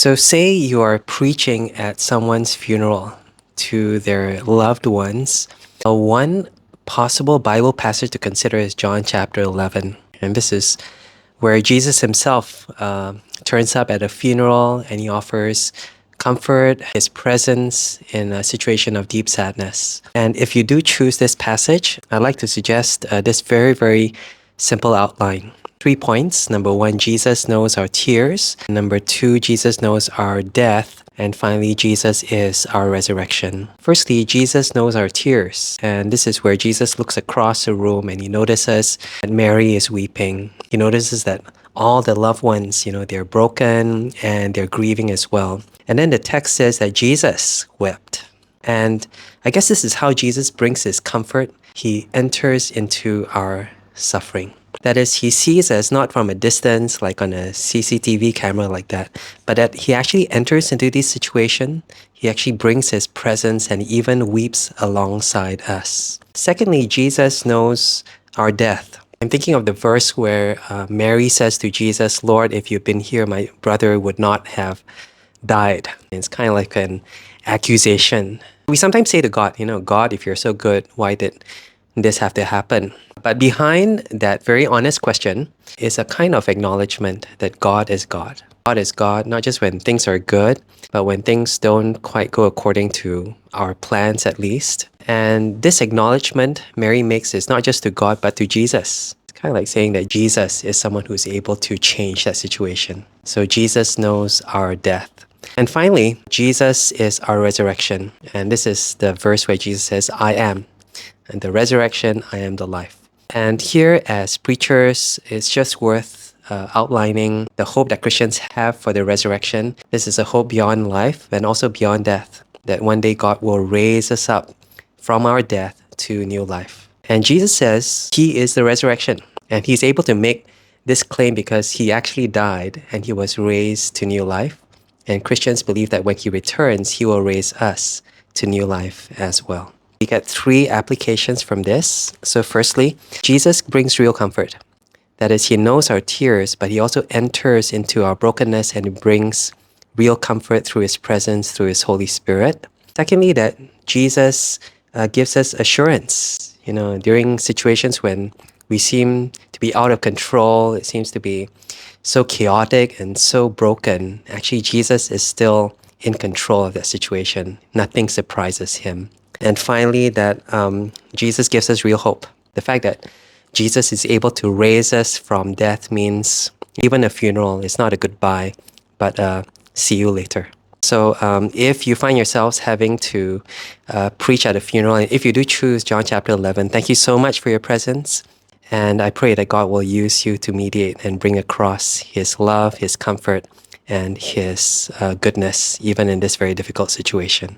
So, say you are preaching at someone's funeral to their loved ones. One possible Bible passage to consider is John chapter 11. And this is where Jesus himself turns up at a funeral and he offers comfort, his presence in a situation of deep sadness. And if you do choose this passage, I'd like to suggest this very, very simple outline. 3 points. Number 1, Jesus knows our tears. Number 2, Jesus knows our death. And finally, Jesus is our resurrection. Firstly, Jesus knows our tears. And this is where Jesus looks across the room and he notices that Mary is weeping. He notices that all the loved ones, they're broken and they're grieving as well. And then the text says that Jesus wept. And I guess this is how Jesus brings his comfort. He enters into our suffering. That is, he sees us not from a distance, like on a CCTV camera like that, but that he actually enters into this situation. He actually brings his presence and even weeps alongside us. Secondly, Jesus knows our death. I'm thinking of the verse where Mary says to Jesus, "Lord, if you'd been here, my brother would not have died." It's kind of like an accusation. We sometimes say to God, God, if you're so good, why did this have to happen? But behind that very honest question is a kind of acknowledgement that God is God. God is God, not just when things are good, but when things don't quite go according to our plans at least. And this acknowledgement Mary makes is not just to God, but to Jesus. It's kind of like saying that Jesus is someone who's able to change that situation. So Jesus knows our death. And finally, Jesus is our resurrection. And this is the verse where Jesus says, "I am. And the resurrection, I am the life." And here, as preachers, it's just worth outlining the hope that Christians have for the resurrection. This is a hope beyond life and also beyond death, that one day God will raise us up from our death to new life. And Jesus says he is the resurrection. And he's able to make this claim because he actually died and he was raised to new life. And Christians believe that when he returns, he will raise us to new life as well. We get 3 applications from this. So firstly, Jesus brings real comfort. That is, he knows our tears, but he also enters into our brokenness and brings real comfort through his presence, through his Holy Spirit. Secondly, that Jesus gives us assurance. During situations when we seem to be out of control, it seems to be so chaotic and so broken. Actually, Jesus is still in control of that situation. Nothing surprises him. And finally, that Jesus gives us real hope. The fact that Jesus is able to raise us from death means even a funeral is not a goodbye, but see you later. So if you find yourselves having to preach at a funeral, and if you do choose John chapter 11, thank you so much for your presence. And I pray that God will use you to mediate and bring across his love, his comfort, and his goodness, even in this very difficult situation.